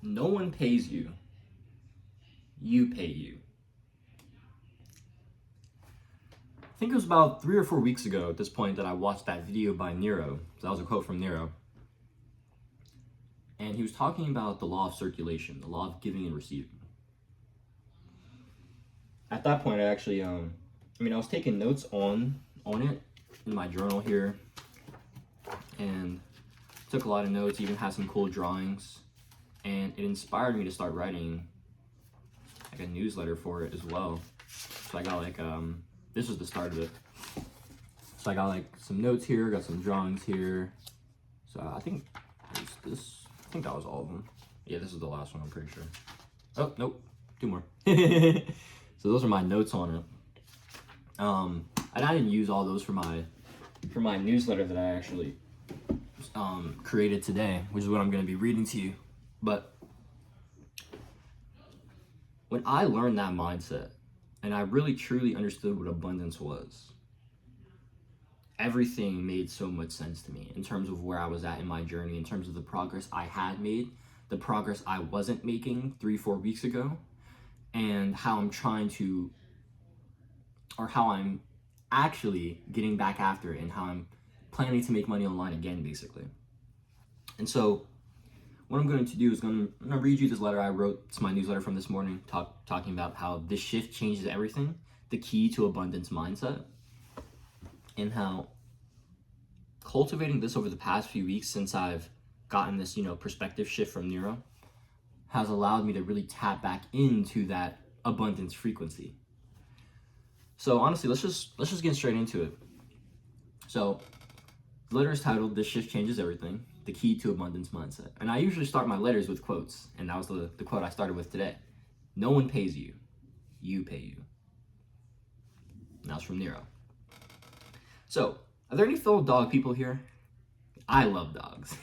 No one pays you. You pay you. I think it was about 3 or 4 weeks ago at this point that I watched that video by Nero. That was a quote from Nero. And he was talking about the law of circulation, the law of giving and receiving. At that point, I actually, I was taking notes on it in my journal here. And took a lot of notes, even had some cool drawings. And it inspired me to start writing like a newsletter for it as well. So I got like, this was the start of it. So I got like some notes here, got some drawings here. So I think that was all of them. Yeah, this is the last one, I'm pretty sure. Oh, nope, 2 more. So those are my notes on it. And I didn't use all those for my newsletter that I actually created today, which is what I'm going to be reading to you. But when I learned that mindset and I really truly understood what abundance was, everything made so much sense to me in terms of where I was at in my journey, in terms of the progress I had made, the progress I wasn't making 3-4 weeks ago, and how I'm actually getting back after it, and how I'm planning to make money online again, basically. And so what I'm going to do is I'm going to read you this letter I wrote. It's my newsletter from this morning, talking about how this shift changes everything, the key to abundance mindset, and how cultivating this over the past few weeks since I've gotten this, perspective shift from Nero has allowed me to really tap back into that abundance frequency. So honestly, let's just get straight into it. So the letter is titled, "This Shift Changes Everything, the Key to Abundance Mindset." And I usually start my letters with quotes, and that was the quote I started with today. No one pays you, you pay you. And that was from Nero. So, are there any fellow dog people here? I love dogs.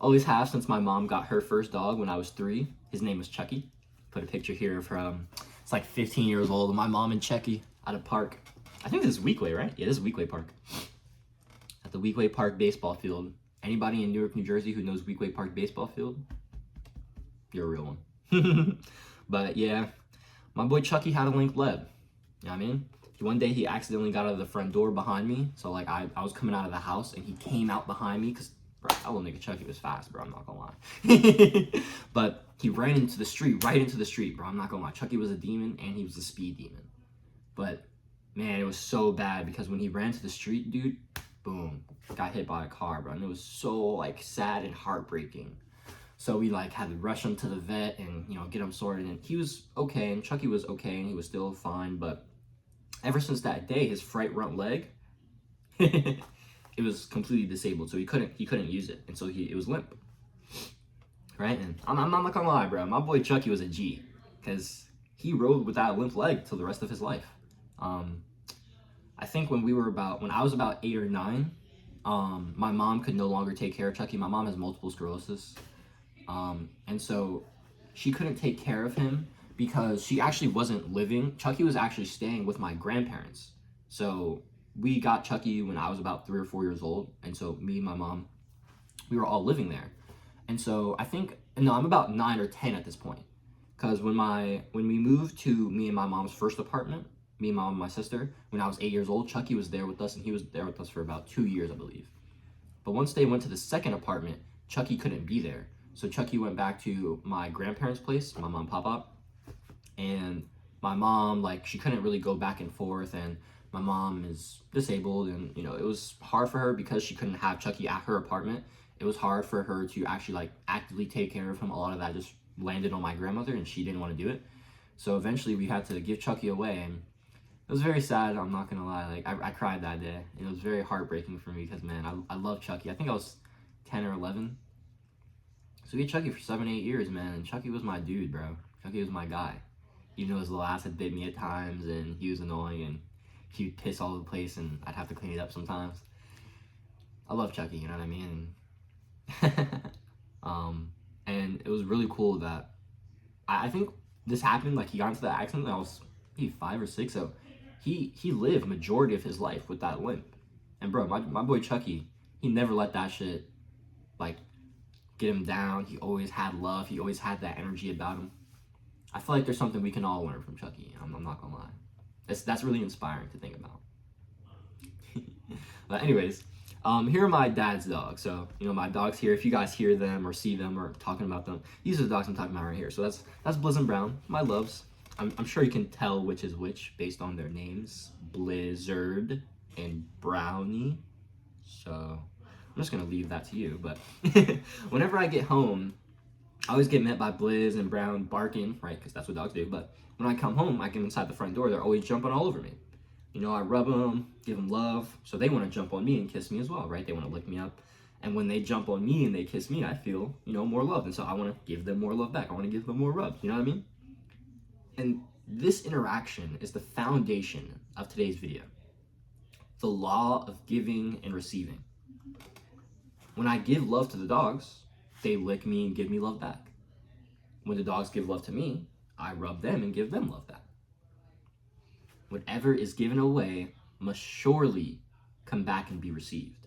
Always have since my mom got her first dog when I was 3. His name was Chucky. Put a picture here of her. It's like 15 years old. My mom and Chucky at a park. I think this is Weequay, right? Yeah, this is Weequay Park. At the Weequay Park baseball field. Anybody in Newark, New Jersey who knows Weequay Park baseball field? You're a real one. But yeah, my boy Chucky had a linked leg. You know what I mean? One day he accidentally got out of the front door behind me. So like I was coming out of the house and he came out behind me because, bro, that little nigga Chucky was fast, bro. I'm not gonna lie. But he ran into the street, right into the street, bro. I'm not gonna lie. Chucky was a demon and he was a speed demon. But man, it was so bad because when he ran to the street, dude, boom, got hit by a car, bro. And it was so like sad and heartbreaking. So we like had to rush him to the vet and, get him sorted. And he was okay, and Chucky was okay, and he was still fine. But ever since that day, his front leg, it was completely disabled. So he couldn't use it, and so it was limp. Right? And I'm not gonna lie, bro. My boy Chucky was a G, because he rode with that limp leg till the rest of his life. I think when I was about 8 or 9, my mom could no longer take care of Chucky. My mom has multiple sclerosis. And so she couldn't take care of him because she actually wasn't living. Chucky was actually staying with my grandparents. So we got Chucky when I was about 3 or 4 years old. And so me and my mom, we were all living there. And so I'm about 9 or 10 at this point. Because when we moved to me and my mom's first apartment, me and my sister, when I was 8 years old, Chucky was there with us, and he was there with us for about 2 years, I believe. But once they went to the second apartment, Chucky couldn't be there. So Chucky went back to my grandparents' place, my mom and papa. And my mom, she couldn't really go back and forth, and my mom is disabled, and, it was hard for her because she couldn't have Chucky at her apartment. It was hard for her to actually, actively take care of him. A lot of that just landed on my grandmother, and she didn't want to do it. So eventually we had to give Chucky away, and it was very sad, I'm not gonna lie. I cried that day. It was very heartbreaking for me because, man, I love Chucky. I think I was 10 or 11. So we had Chucky for 7, 8 years, man, and Chucky was my dude, bro. Chucky was my guy. Even though his little ass had bit me at times, and he was annoying, and he would piss all over the place, and I'd have to clean it up sometimes. I love Chucky, you know what I mean? And it was really cool that I think this happened, he got into that accident, I was maybe 5 or 6, so he lived majority of his life with that limp. And bro, my boy Chucky, he never let that shit get him down. He always had love. He always had that energy about him. I feel like there's something we can all learn from Chucky. I'm not gonna lie. That's really inspiring to think about. But anyways, here are my dad's dogs. So, my dogs here, if you guys hear them or see them or talking about them, these are the dogs I'm talking about right here. So that's Blizz and Brown, my loves. I'm sure you can tell which is which based on their names, Blizzard and Brownie. So I'm just gonna leave that to you. But whenever I get home, I always get met by Blizz and Brown barking, right? Because that's what dogs do. But when I come home, I get inside the front door, they're always jumping all over me. I rub them, give them love, so they want to jump on me and kiss me as well, right? They want to lick me up. And when they jump on me and they kiss me, I feel, more love. And so I want to give them more love back. I want to give them more rubs, you know what I mean? And this interaction is the foundation of today's video. The law of giving and receiving. When I give love to the dogs, they lick me and give me love back. When the dogs give love to me, I rub them and give them love back. Whatever is given away must surely come back and be received.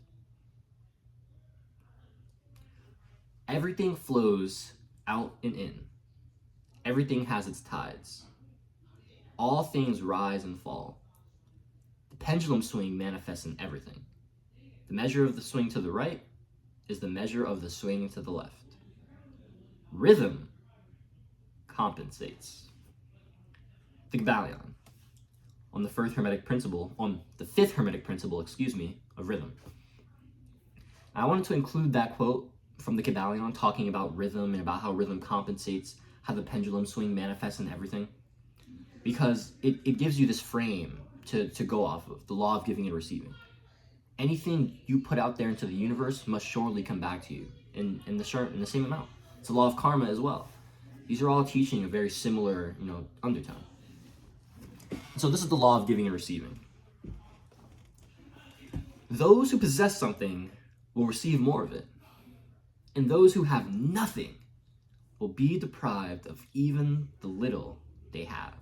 Everything flows out and in. Everything has its tides. All things rise and fall. The pendulum swing manifests in everything. The measure of the swing to the right is the measure of the swing to the left. Rhythm compensates. The Kybalion. On the fifth hermetic principle, of rhythm. I wanted to include that quote from the Kybalion talking about rhythm and about how rhythm compensates, how the pendulum swing manifests in everything, because it gives you this frame to go off of, the law of giving and receiving. Anything you put out there into the universe must surely come back to you in the same amount. It's the law of karma as well. These are all teaching a very similar, undertone. So this is the law of giving and receiving. Those who possess something will receive more of it, and those who have nothing will be deprived of even the little they have.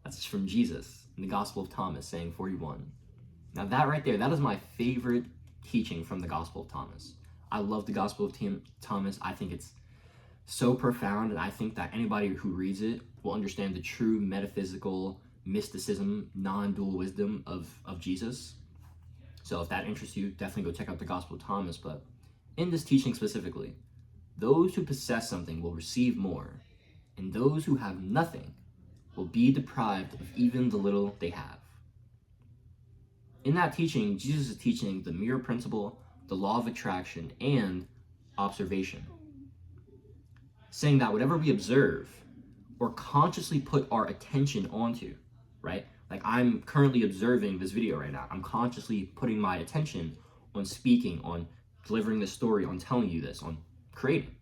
That's from Jesus in the Gospel of Thomas, saying 41. Now that right there, that is my favorite teaching from the Gospel of Thomas. I love the Gospel of Thomas. I think it's so profound, and I think that anybody who reads it will understand the true metaphysical mysticism, non-dual wisdom of Jesus. So if that interests you, definitely go check out the Gospel of Thomas. But in this teaching specifically, those who possess something will receive more, and those who have nothing will be deprived of even the little they have. In that teaching, Jesus is teaching the mirror principle, the law of attraction, and observation, saying that whatever we observe or consciously put our attention onto, right? Like I'm currently observing this video right now. I'm consciously putting my attention on speaking, on delivering this story, on telling you this, on creating.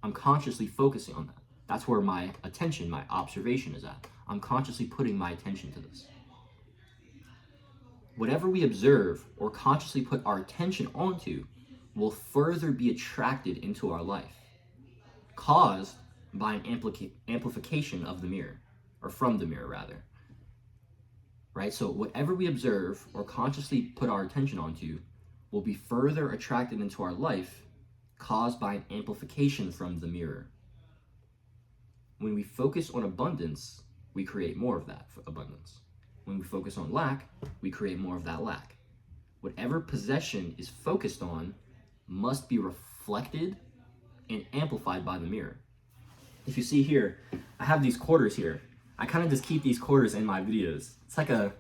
I'm consciously focusing on that. That's where my attention, my observation is at. I'm consciously putting my attention to this. Whatever we observe or consciously put our attention onto will further be attracted into our life, caused by an amplification of the mirror, or from the mirror rather. Right? So whatever we observe or consciously put our attention onto will be further attracted into our life, caused by an amplification from the mirror. When we focus on abundance, we create more of that abundance. When we focus on lack, we create more of that lack. Whatever possession is focused on must be reflected and amplified by the mirror. If you see here, I have these quarters here. I kind of just keep these quarters in my videos. It's like a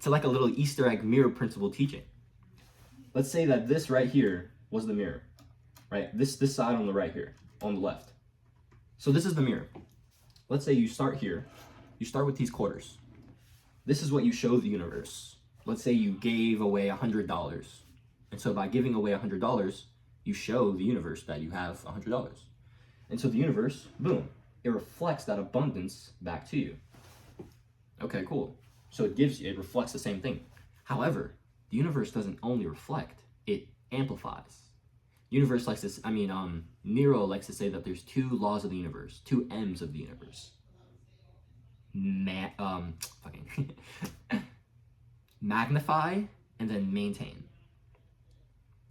little Easter egg mirror principle teaching. Let's say that this right here was the mirror, right? This side on the right here, on the left. So this is the mirror. Let's say you start here. You start with these quarters. This is what you show the universe. Let's say you gave away $100. And so by giving away $100, you show the universe that you have $100. And so the universe, boom, it reflects that abundance back to you. Okay, cool. So it reflects the same thing. However, the universe doesn't only reflect, it amplifies. Universe likes to, Nero likes to say that there's two laws of the universe, two M's of the universe. Magnify and then maintain.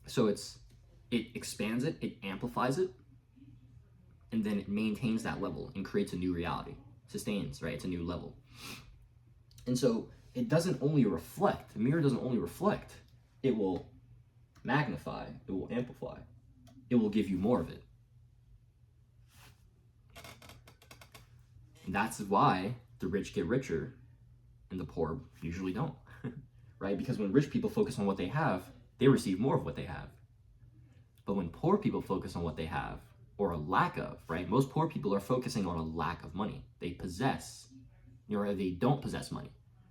So it's it expands it, it amplifies it, and then it maintains that level and creates a new reality. Sustains, right? It's a new level. And so it doesn't only reflect, the mirror doesn't only reflect, it will magnify, it will amplify, it will give you more of it. And that's why the rich get richer and the poor usually don't, right? Because when rich people focus on what they have, they receive more of what they have. But when poor people focus on what they have, or a lack of, right? Most poor people are focusing on a lack of money. They possess, or they don't possess money,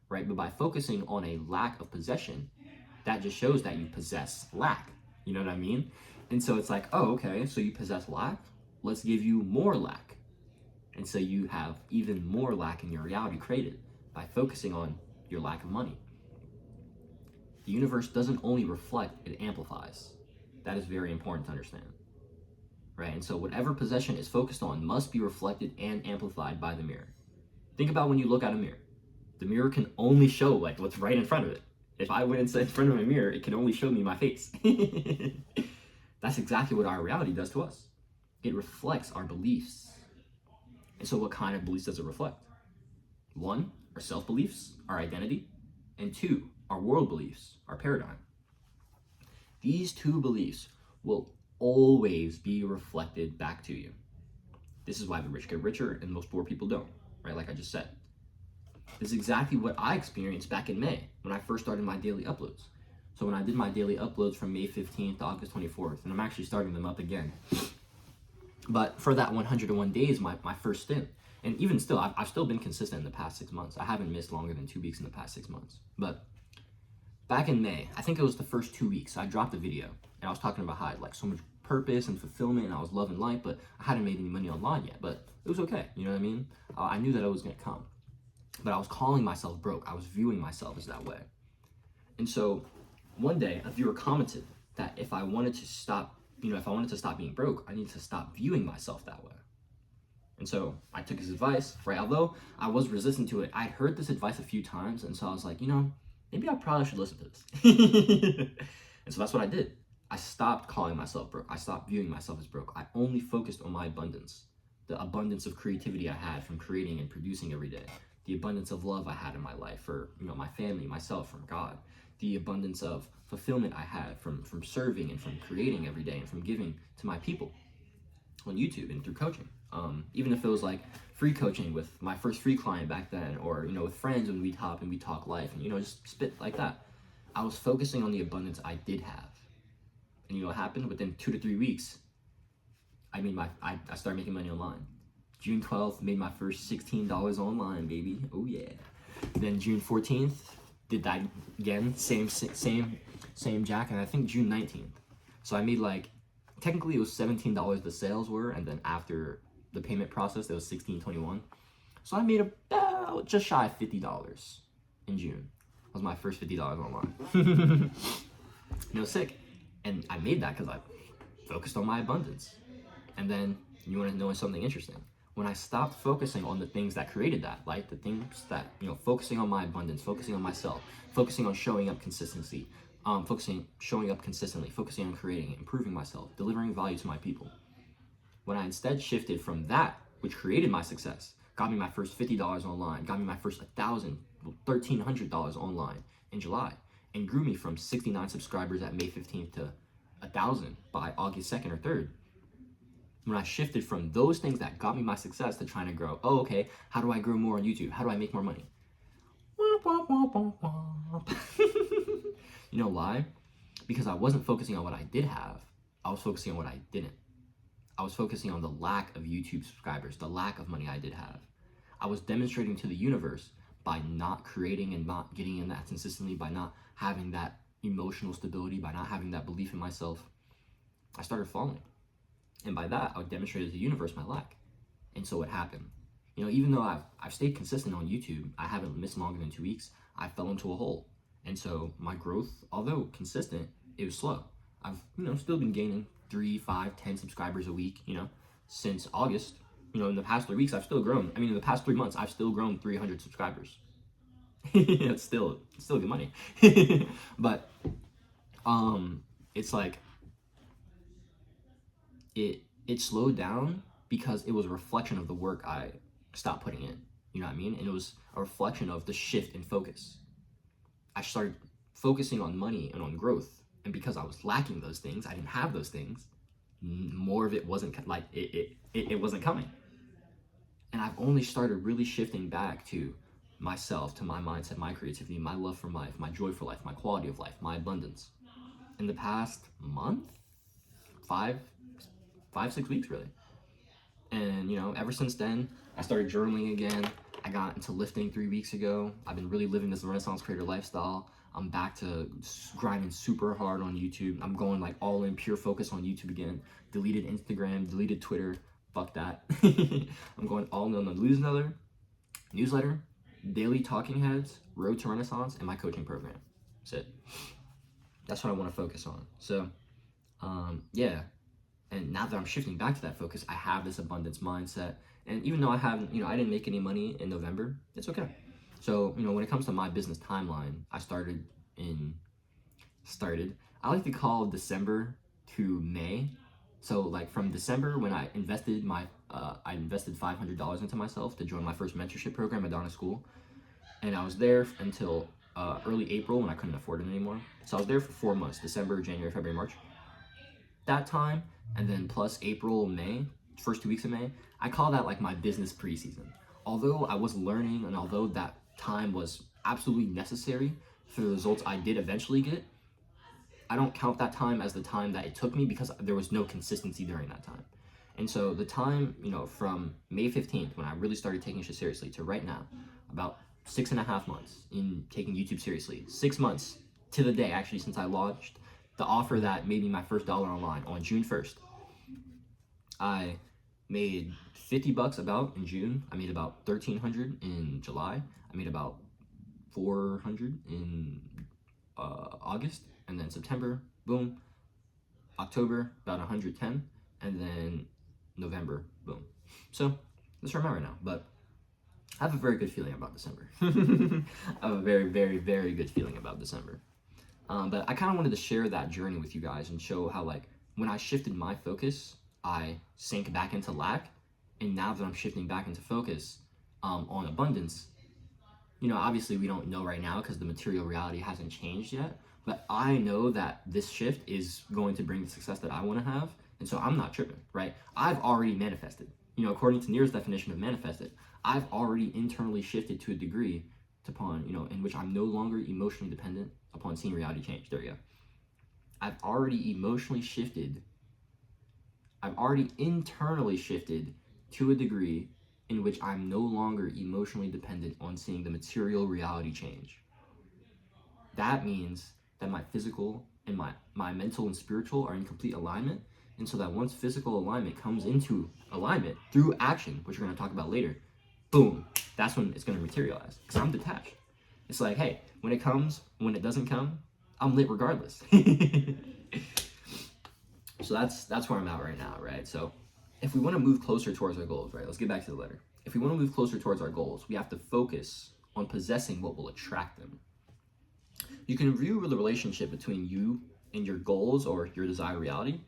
right? But by focusing on a lack of possession, that just shows that you possess lack. You know what I mean? And so it's like, oh, okay, so you possess lack? Let's give you more lack. And so you have even more lack in your reality created by focusing on your lack of money. The universe doesn't only reflect, it amplifies. That is very important to understand. Right? And so whatever possession is focused on must be reflected and amplified by the mirror. Think about when you look at a mirror. The mirror can only show like what's right in front of it. If I went and sat in front of a mirror, it can only show me my face. That's exactly what our reality does to us. It reflects our beliefs. And so what kind of beliefs does it reflect? 1, our self-beliefs, our identity, and 2, our world beliefs, our paradigm. These 2 beliefs will always be reflected back to you. This is why the rich get richer and most poor people don't, right? Like I just said. This is exactly what I experienced back in May when I first started my daily uploads. So when I did my daily uploads from May 15th to August 24th, and I'm actually starting them up again. But for that 101 days, my first stint, and even still, I've still been consistent in the past 6 months. I haven't missed longer than 2 weeks in the past 6 months. But back in May, I think it was the first 2 weeks, I dropped a video and I was talking about how I had like so much purpose and fulfillment and I was loving life, but I hadn't made any money online yet, but it was okay. You know what I mean? I knew that it was going to come, but I was calling myself broke. I was viewing myself as that way. And so one day a viewer commented that if I wanted to stop, if I wanted to stop being broke, I needed to stop viewing myself that way. And so I took his advice, right? Although I was resistant to it, I'd heard this advice a few times. And so I was like, maybe I probably should listen to this. And so that's what I did. I stopped calling myself broke. I stopped viewing myself as broke. I only focused on my abundance, the abundance of creativity I had from creating and producing every day, the abundance of love I had in my life for, my family, myself, from God, the abundance of fulfillment I had from serving and from creating every day and from giving to my people on YouTube and through coaching. Even if it was like free coaching with my first free client back then, or, with friends when we'd hop and we'd talk life and, just spit like that. I was focusing on the abundance I did have. And what happened? Within 2 to 3 weeks, I started making money online. June 12th, made my first $16 online, baby. Oh yeah. Then June 14th, did that again, same jack, and I think June 19th. So I made technically it was $17 the sales were, and then after the payment process, it was $16.21. So I made about just shy of $50 in June. That was my first $50 online. Sick. And I made that because I focused on my abundance. And then you want to know something interesting? When I stopped focusing on the things that created that, like the things that, focusing on my abundance, focusing on myself, focusing on showing up consistently, showing up consistently, focusing on creating, improving myself, delivering value to my people. When I instead shifted from that, which created my success, got me my first $50 online, got me my first $1,300 online in July, and grew me from 69 subscribers at May 15th to 1,000 by August 2nd or 3rd. When I shifted from those things that got me my success to trying to grow, how do I grow more on YouTube? How do I make more money? You know why? Because I wasn't focusing on what I did have. I was focusing on what I didn't. I was focusing on the lack of YouTube subscribers, the lack of money I did have. I was demonstrating to the universe by not creating and not getting in that consistently, by not having that emotional stability, by not having that belief in myself, I started falling. And by that, I would demonstrate to the universe my lack. And so what happened? Even though I've stayed consistent on YouTube, I haven't missed longer than 2 weeks, I fell into a hole. And so my growth, although consistent, it was slow. I've, still been gaining 3, 5, 10 subscribers a week, since August. In the past 3 weeks, I've still grown. In the past 3 months, I've still grown 300 subscribers. It's still good money. But, it's like, it slowed down because it was a reflection of the work I stopped putting in. You know what I mean? And it was a reflection of the shift in focus. I started focusing on money and on growth. And because I was lacking those things, I didn't have those things, more of it wasn't like, it wasn't coming. And I've only started really shifting back to myself, to my mindset, my creativity, my love for life, my joy for life, my quality of life, my abundance. In the past month, 6 weeks really. And ever since then, I started journaling again. I got into lifting 3 weeks ago. I've been really living this Renaissance creator lifestyle. I'm back to grinding super hard on YouTube. I'm going like all in, pure focus on YouTube again. Deleted Instagram, deleted Twitter. Fuck that. I'm going all in on the newsletter, daily talking heads, road to Renaissance, and my coaching program. That's it. That's what I want to focus on. So, yeah. And now that I'm shifting back to that focus, I have this abundance mindset. And even though I haven't, I didn't make any money in November, it's okay. So, when it comes to my business timeline, I I like to call December to May. So like from December, when I invested $500 into myself to join my first mentorship program at Donna School. And I was there until early April when I couldn't afford it anymore. So I was there for 4 months, December, January, February, March. That time, and then plus April, May, first 2 weeks of May, I call that like my business preseason. Although I was learning, and although that time was absolutely necessary for the results I did eventually get, I don't count that time as the time that it took me because there was no consistency during that time. And so the time, from May 15th, when I really started taking shit seriously, to right now, about 6.5 months in taking YouTube seriously, 6 months to the day, actually, since I launched the offer that made me my first dollar online on June 1st. I made $50 about in June. I made about $1,300 in July. I made about $400 in August, and then September, boom. October, about 110, and then November, boom. So that's where I'm at right now, but I have a very good feeling about December. I have a very, very, very good feeling about December. But I kind of wanted to share that journey with you guys and show how, like, when I shifted my focus, I sank back into lack. And now that I'm shifting back into focus on abundance, obviously we don't know right now because the material reality hasn't changed yet. But I know that this shift is going to bring the success that I want to have. And so I'm not tripping, right? I've already manifested. According to Near's definition of manifested, I've already internally shifted to a degree in which I'm no longer emotionally dependent upon seeing reality change. There you go. I've already internally shifted to a degree in which I'm no longer emotionally dependent on seeing the material reality change. That means that my physical and my mental and spiritual are in complete alignment. And so that once physical alignment comes into alignment through action, which we're going to talk about later, boom, that's when it's going to materialize. Because I'm detached. It's like, hey, when it comes, when it doesn't come, I'm lit regardless. So that's where I'm at right now, right? So if we want to move closer towards our goals, right? Let's get back to the letter. If we want to move closer towards our goals, we have to focus on possessing what will attract them. You can view the relationship between you and your goals or your desired reality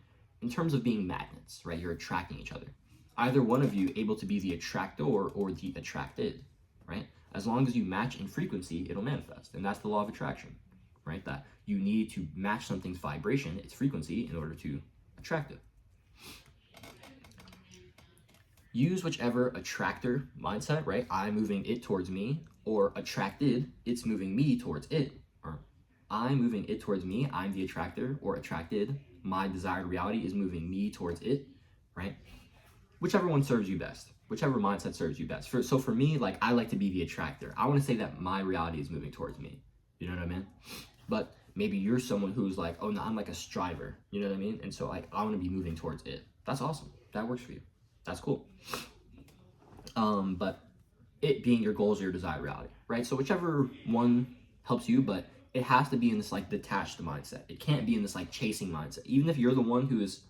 in terms of being magnets, right? You're attracting each other. Either one of you able to be the attractor or the attracted, right? As long as you match in frequency, it'll manifest. And that's the law of attraction, right? That you need to match something's vibration, its frequency, in order to attract it. Use whichever attractor mindset, right? I'm moving it towards me, or attracted, it's moving me towards it. Or I'm moving it towards me, I'm the attractor, or attracted, my desired reality is moving me towards it, right? Whichever one serves you best, whichever mindset serves you best. So for me, like, I like to be the attractor. I want to say that my reality is moving towards me. You know what I mean? But maybe you're someone who's like, oh no, I'm like a striver. You know what I mean? And so like, I want to be moving towards it. That's awesome. That works for you. That's cool. But it being your goals or your desired reality, right? So whichever one helps you, but it has to be in this like detached mindset. It can't be in this like chasing mindset. Even if you're the one who is,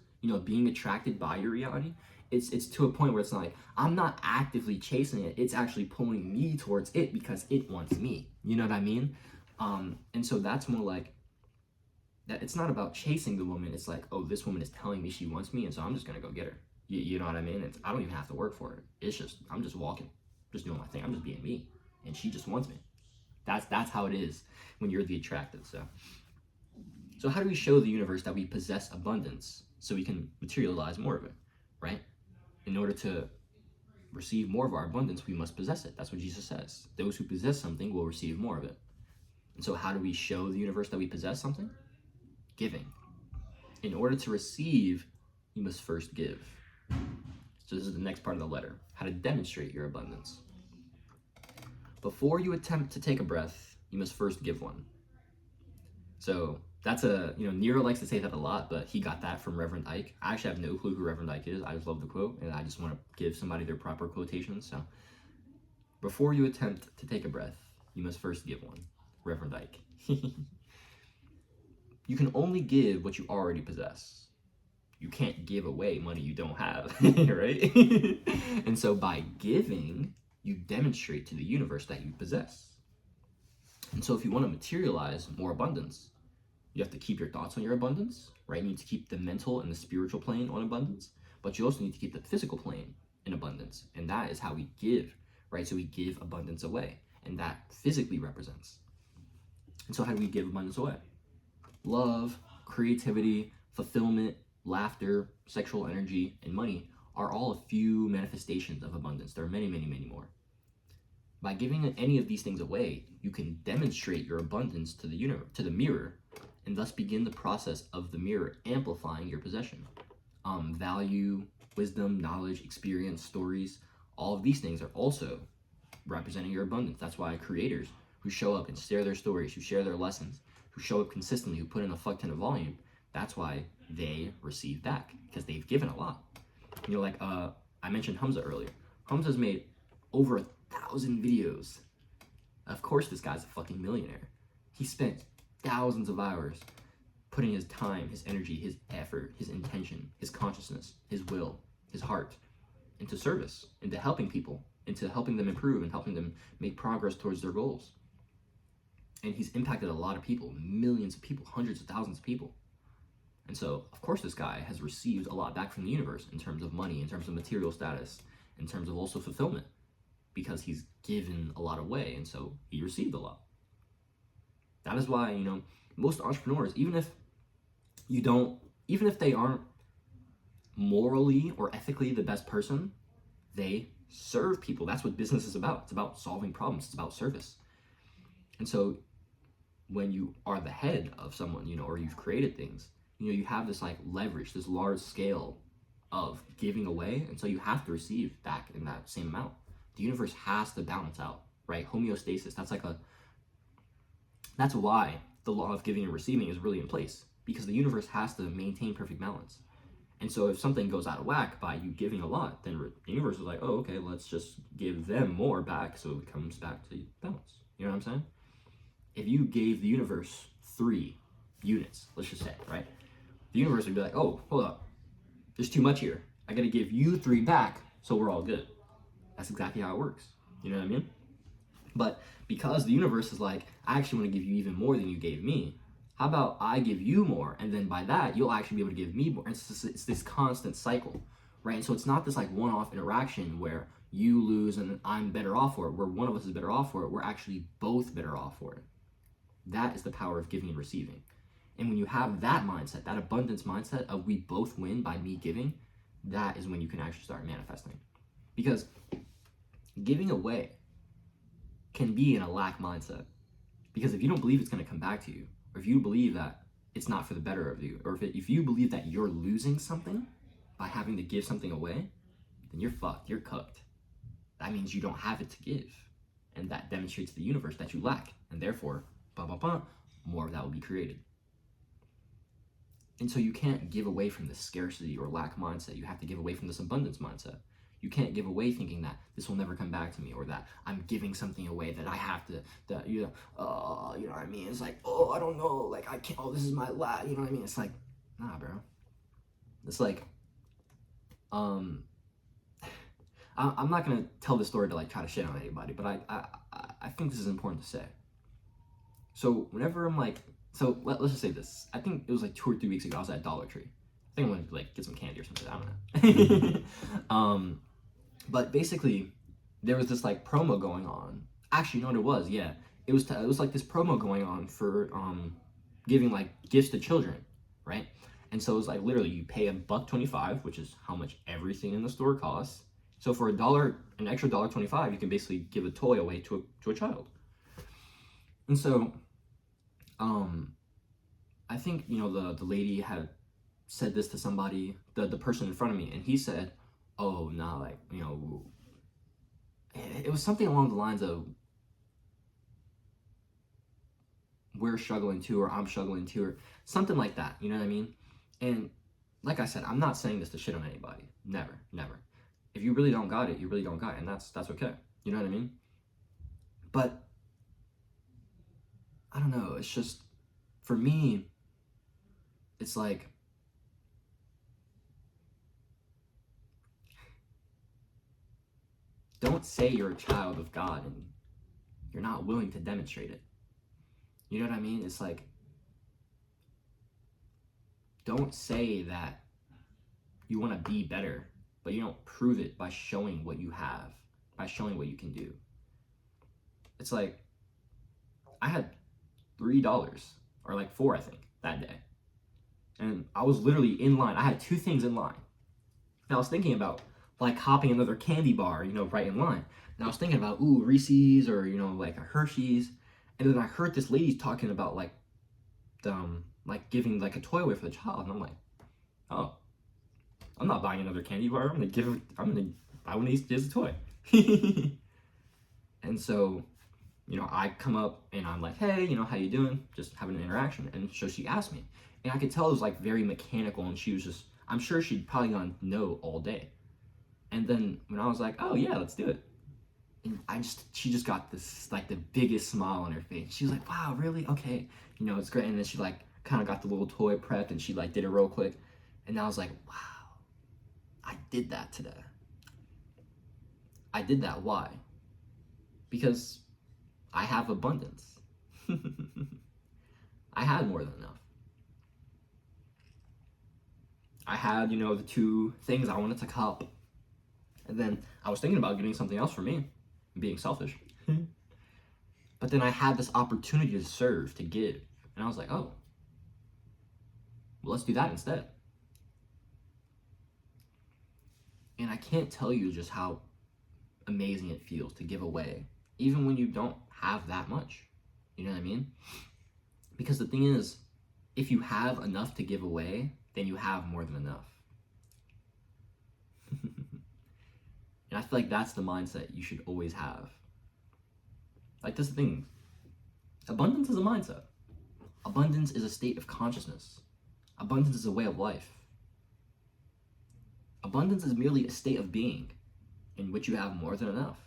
being attracted by your reality, it's to a point where it's not like, I'm not actively chasing it. It's actually pulling me towards it because it wants me. You know what I mean? And so that's more like, that it's not about chasing the woman. It's like, oh, this woman is telling me she wants me, and so I'm just gonna go get her. You know what I mean? I don't even have to work for it. It's just, I'm just walking, just doing my thing. I'm just being me, and she just wants me. That's how it is when you're the attracted. So how do we show the universe that we possess abundance so we can materialize more of it, right? In order to receive more of our abundance, we must possess it. That's what Jesus says. Those who possess something will receive more of it. And so how do we show the universe that we possess something? Giving. In order to receive, you must first give. So this is the next part of the letter. How to demonstrate your abundance. Before you attempt to take a breath, you must first give one. So that's Nero likes to say that a lot, but he got that from Reverend Ike. I actually have no clue who Reverend Ike is. I just love the quote, and I just want to give somebody their proper quotations. So before you attempt to take a breath, you must first give one. Reverend Ike. You can only give what you already possess. You can't give away money you don't have, right? And so by giving, you demonstrate to the universe that you possess. And so if you want to materialize more abundance, you have to keep your thoughts on your abundance, right? You need to keep the mental and the spiritual plane on abundance, but you also need to keep the physical plane in abundance. And that is how we give, right? So we give abundance away, and that physically represents. And so how do we give abundance away? Love, creativity, fulfillment, laughter, sexual energy, and money are all a few manifestations of abundance. There are many, many, many more. By giving any of these things away, you can demonstrate your abundance to the universe, to the mirror, and thus begin the process of the mirror amplifying your possession. Value, wisdom, knowledge, experience, stories, all of these things are also representing your abundance. That's why creators who show up and share their stories, who share their lessons, who show up consistently, who put in a fuck ton of volume, that's why they receive back, because they've given a lot. I mentioned Hamza earlier. Hamza's made over 1,000 videos. Of course this guy's a fucking millionaire. He spent thousands of hours putting his time, his energy, his effort, his intention, his consciousness, his will, his heart into service, into helping people, into helping them improve and helping them make progress towards their goals. And he's impacted a lot of people, millions of people, hundreds of thousands of people. And so, of course, this guy has received a lot back from the universe in terms of money, in terms of material status, in terms of also fulfillment, because he's given a lot away, and so he received a lot. That is why, most entrepreneurs, even if they aren't morally or ethically the best person, they serve people. That's what business is about. It's about solving problems. It's about service. And so when you are the head of someone, or you've created things, you have this leverage, this large scale of giving away, and so you have to receive back in that same amount. The universe has to balance out, right? Homeostasis. That's why the law of giving and receiving is really in place, because the universe has to maintain perfect balance. And so if something goes out of whack by you giving a lot, then the universe is like, oh, okay, let's just give them more back so it comes back to balance. You know what I'm saying? If you gave the universe 3 units, let's just say, right? The universe would be like, oh, hold up. There's too much here. I got to give you 3 back so we're all good. That's exactly how it works. You know what I mean? But because the universe is like, I actually want to give you even more than you gave me, how about I give you more, and then by that, you'll actually be able to give me more. And it's this constant cycle, right? And so it's not this one-off interaction where you lose and I'm better off for it, where one of us is better off for it. We're actually both better off for it. That is the power of giving and receiving. And when you have that mindset, that abundance mindset of we both win by me giving, that is when you can actually start manifesting. Because giving away can be in a lack mindset. Because if you don't believe it's going to come back to you, or if you believe that it's not for the better of you, or if you believe that you're losing something by having to give something away, then you're fucked, you're cooked. That means you don't have it to give. And that demonstrates to the universe that you lack. And therefore, more of that will be created. And so you can't give away from this scarcity or lack mindset. You have to give away from this abundance mindset. You can't give away thinking that this will never come back to me, or that I'm giving something away that I have to, you know what I mean? It's like, oh, I don't know, I can't, oh, this is my lack, you know what I mean? It's like, nah, bro. It's like, I'm not gonna tell this story to try to shit on anybody, but I think this is important to say. So whenever I'm So let's just say this. I think it was like 2 or 3 weeks ago. I was at Dollar Tree. I think I wanted to like get some candy or something. I don't know. But basically, there was this like promo going on. Actually, you know what it was? Yeah, it was like this promo going on for giving like gifts to children, right? And so it was like literally you pay $1.25, which is how much everything in the store costs. So for an extra $1.25, you can basically give a toy away to a child. And so, I think, you know, the lady had said this to somebody, the person in front of me, and he said, oh, nah, like, you know, it was something along the lines of, we're struggling too, or I'm struggling too, or something like that, you know what I mean? And like I said, I'm not saying this to shit on anybody. Never, never. If you really don't got it, you really don't got it, and that's okay. You know what I mean? But I don't know, it's just, for me, it's like, don't say you're a child of God and you're not willing to demonstrate it. You know what I mean? It's like, don't say that you want to be better, but you don't prove it by showing what you have, by showing what you can do. It's like, I had $3, or like 4, I think, that day. And I was literally in line. I had 2 things in line. And I was thinking about like hopping another candy bar, you know, right in line. And I was thinking about, ooh, Reese's, or, you know, like a Hershey's. And then I heard this lady talking about like like giving like a toy away for the child. And I'm like, oh, I'm not buying another candy bar. I'm gonna buy one of these as a toy. And so, you know, I come up and I'm like, hey, you know, how you doing? Just having an interaction. And so she asked me, and I could tell it was like very mechanical, and she was just, I'm sure she'd probably gone no all day. And then when I was like, oh yeah, let's do it. And she just got this, like, the biggest smile on her face. She was like, wow, really? Okay. You know, it's great. And then she, like, kind of got the little toy prepped, and she, like, did it real quick. And I was like, wow, I did that today. I did that. Why? Because I have abundance. I had more than enough. I had, you know, the 2 things I wanted to cop. And then I was thinking about getting something else for me, being selfish. But then I had this opportunity to serve, to give. And I was like, oh, well, let's do that instead. And I can't tell you just how amazing it feels to give away, even when you don't have that much. You know what I mean? Because the thing is, if you have enough to give away, then you have more than enough. And I feel like that's the mindset you should always have. Like, this thing, abundance is a mindset. Abundance is a state of consciousness. Abundance is a way of life. Abundance is merely a state of being in which you have more than enough.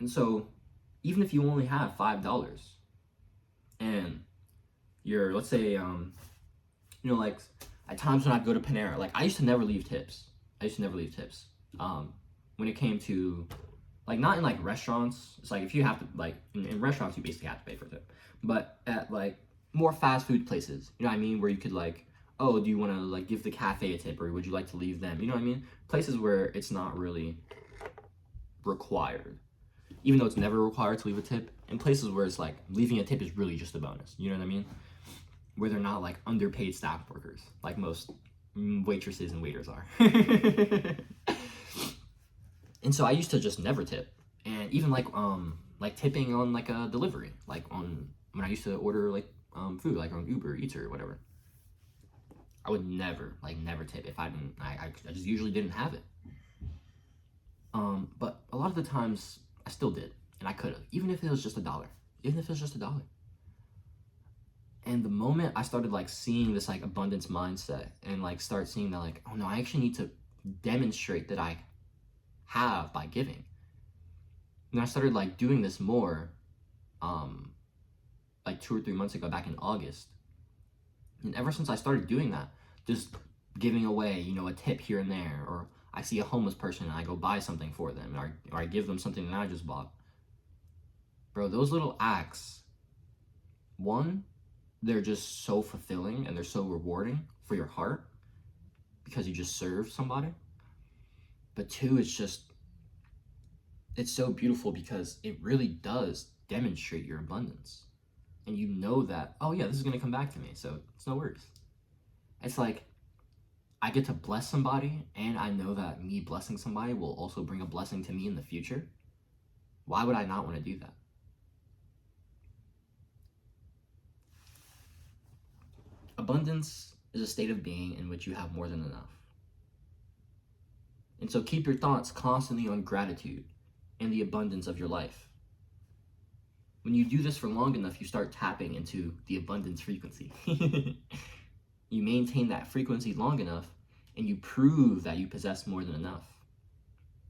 And so, even if you only have $5, and you're, let's say, you know, like, at times when I go to Panera, like, I used to never leave tips. When it came to, like, not in, like, restaurants. It's like, if you have to, like, in restaurants, you basically have to pay for a tip. But at, like, more fast food places, you know what I mean? Where you could, like, oh, do you want to, like, give the cafe a tip, or would you like to leave them? You know what I mean? Places where it's not really required. Even though it's never required to leave a tip. And places where it's, like, leaving a tip is really just a bonus. You know what I mean? Where they're not, like, underpaid staff workers, like most waitresses and waiters are. And so I used to just never tip. And even like tipping on like a delivery, like on when I used to order like food, like on Uber Eats or whatever, I would never tip if I didn't. I just usually didn't have it. But a lot of the times I still did, and I could have, even if it was just $1. And the moment I started like seeing this like abundance mindset, and like start seeing that like, oh no, I actually need to demonstrate that I have by giving. And I started like doing this more, like 2 or 3 months ago, back in August. And ever since I started doing that, just giving away, you know, a tip here and there, or I see a homeless person and I go buy something for them, or I give them something that I just bought. Bro, those little acts One, they're just so fulfilling and they're so rewarding for your heart because you just serve somebody. But two, it's so beautiful because it really does demonstrate your abundance. And you know that, oh yeah, this is going to come back to me, so it's no worries. It's like, I get to bless somebody, and I know that me blessing somebody will also bring a blessing to me in the future. Why would I not want to do that? Abundance is a state of being in which you have more than enough. And so keep your thoughts constantly on gratitude and the abundance of your life. When you do this for long enough, you start tapping into the abundance frequency. You maintain that frequency long enough, and you prove that you possess more than enough.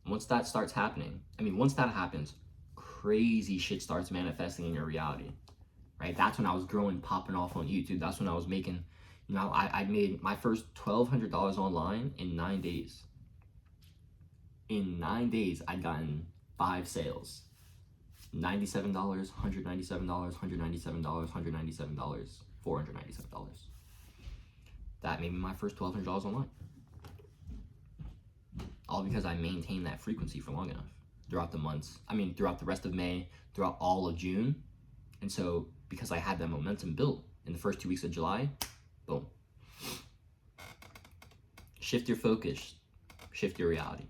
Once that happens, crazy shit starts manifesting in your reality, right? That's when I was growing, popping off on YouTube. That's when I was making, I made my first $1,200 online in 9 days. In 9 days, I'd gotten 5 sales. $97, $197, $197, $197, $497. That made me my first $1,200 online. All because I maintained that frequency for long enough throughout the rest of May, throughout all of June. And so because I had that momentum built in the first 2 weeks of July, boom. Shift your focus, shift your reality.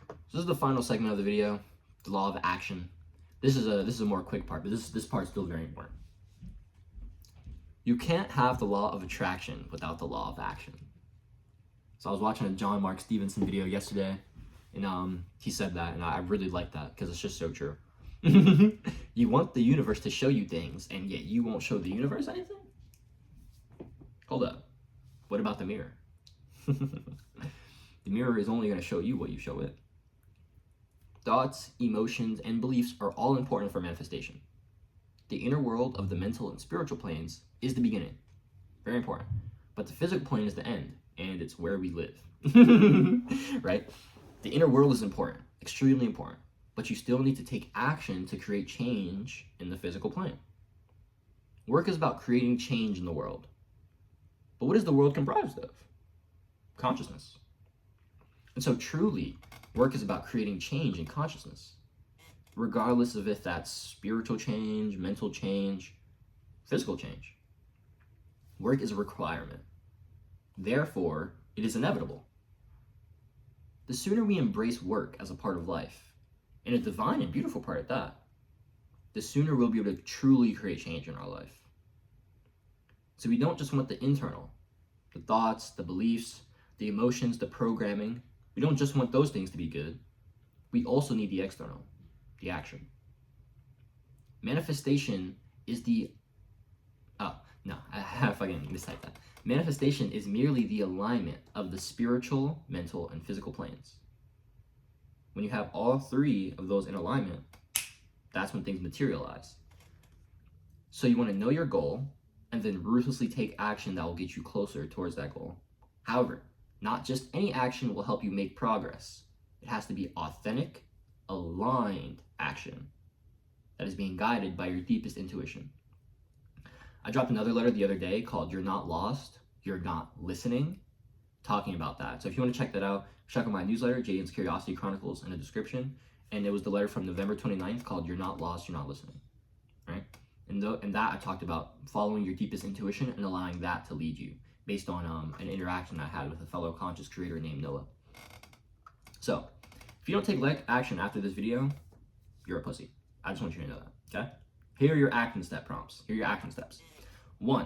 So this is the final segment of the video, the law of action. This is a more quick part, but this part's still very important. You can't have the law of attraction without the law of action. So I was watching a John Mark Stevenson video yesterday, and he said that, and I really like that because it's just so true. You want the universe to show you things, and yet you won't show the universe anything? Hold up. What about the mirror? The mirror is only going to show you what you show it. Thoughts, emotions, and beliefs are all important for manifestation. The inner world of the mental and spiritual planes is the beginning. Very important. But the physical plane is the end, and it's where we live. Right? The inner world is important, extremely important, but you still need to take action to create change in the physical plane. Work is about creating change in the world. But what is the world comprised of? Consciousness. And so truly, work is about creating change in consciousness, regardless of if that's spiritual change, mental change, physical change. Work is a requirement. Therefore, it is inevitable. The sooner we embrace work as a part of life, and a divine and beautiful part at that, the sooner we'll be able to truly create change in our life. So we don't just want the internal, the thoughts, the beliefs, the emotions, the programming. We don't just want those things to be good. We also need the external, the action. Manifestation is I fucking mistyped that. Manifestation is merely the alignment of the spiritual, mental, and physical planes. When you have all three of those in alignment, that's when things materialize. So you want to know your goal and then ruthlessly take action that will get you closer towards that goal. However, not just any action will help you make progress. It has to be authentic, aligned action that is being guided by your deepest intuition. I dropped another letter the other day called You're Not Lost, You're Not Listening, talking about that. So if you want to check that out, check out my newsletter, Jaden's Curiosity Chronicles, in the description. And it was the letter from November 29th called You're Not Lost, You're Not Listening. Right? And that I talked about following your deepest intuition and allowing that to lead you based on an interaction I had with a fellow conscious creator named Noah. So if you don't take action after this video, you're a pussy. I just want you to know that, okay? Here are your action step prompts. Here are your action steps. 1,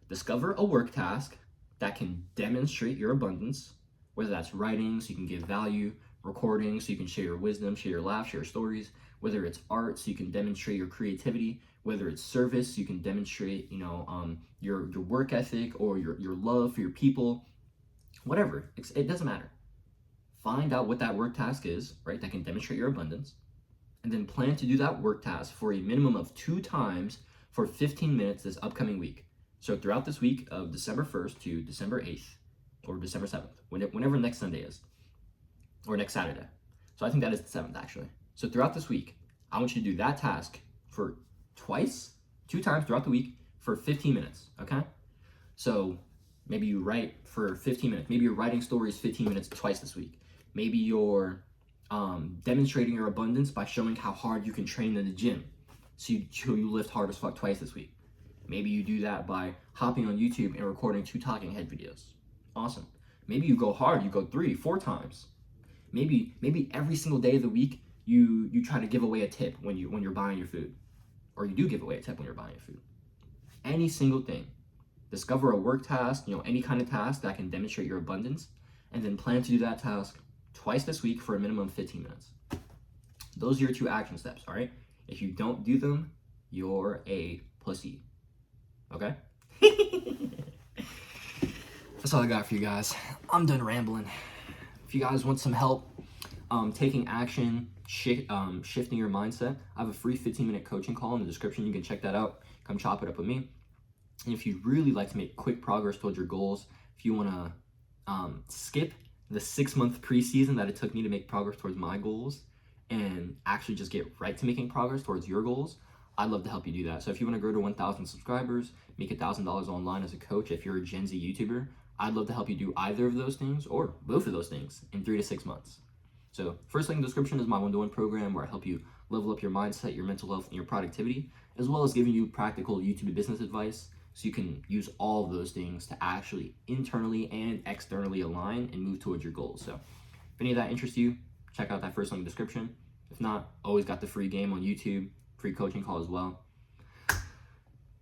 discover a work task that can demonstrate your abundance, whether that's writing so you can give value, recording so you can share your wisdom, share your laughs, share your stories, whether it's art so you can demonstrate your creativity, whether it's service so you can demonstrate, your work ethic or your love for your people, whatever. It doesn't matter. Find out what that work task is, right, that can demonstrate your abundance, and then plan to do that work task for a minimum of 2 times for 15 minutes this upcoming week. So throughout this week of December 1st to December 8th or December 7th, whenever next Sunday is, or next Saturday. So I think that is the 7th actually. So throughout this week, I want you to do that task for two times throughout the week for 15 minutes, okay? So maybe you write for 15 minutes. Maybe you're writing stories 15 minutes twice this week. Maybe you're demonstrating your abundance by showing how hard you can train in the gym. So you lift hard as fuck twice this week. Maybe you do that by hopping on YouTube and recording 2 talking head videos. Awesome. Maybe you go hard, you go 3, 4 times. Maybe every single day of the week you try to give away a tip when you're buying your food. Or you do give away a tip when you're buying your food. Any single thing. Discover a work task, any kind of task that can demonstrate your abundance, and then plan to do that task twice this week for a minimum of 15 minutes. Those are your 2 action steps, all right? If you don't do them, you're a pussy. Okay? That's all I got for you guys. I'm done rambling. If you guys want some help taking action, shifting your mindset, I have a free 15-minute coaching call in the description. You can check that out. Come chop it up with me. And if you'd really like to make quick progress towards your goals, if you want to skip the 6-month preseason that it took me to make progress towards my goals and actually just get right to making progress towards your goals, I'd love to help you do that. So if you want to grow to 1,000 subscribers, make $1,000 online as a coach, if you're a Gen Z YouTuber, I'd love to help you do either of those things or both of those things in 3 to 6 months. So first link in the description is my one-to-one program where I help you level up your mindset, your mental health, and your productivity, as well as giving you practical YouTube business advice so you can use all of those things to actually internally and externally align and move towards your goals. So if any of that interests you, check out that first link in the description. If not, always got the free game on YouTube, free coaching call as well.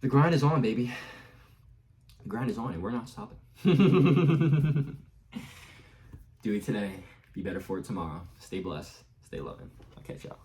The grind is on, baby. The grind is on and we're not stopping. Do it today. Be better for it tomorrow. Stay blessed. Stay loving. I'll catch y'all.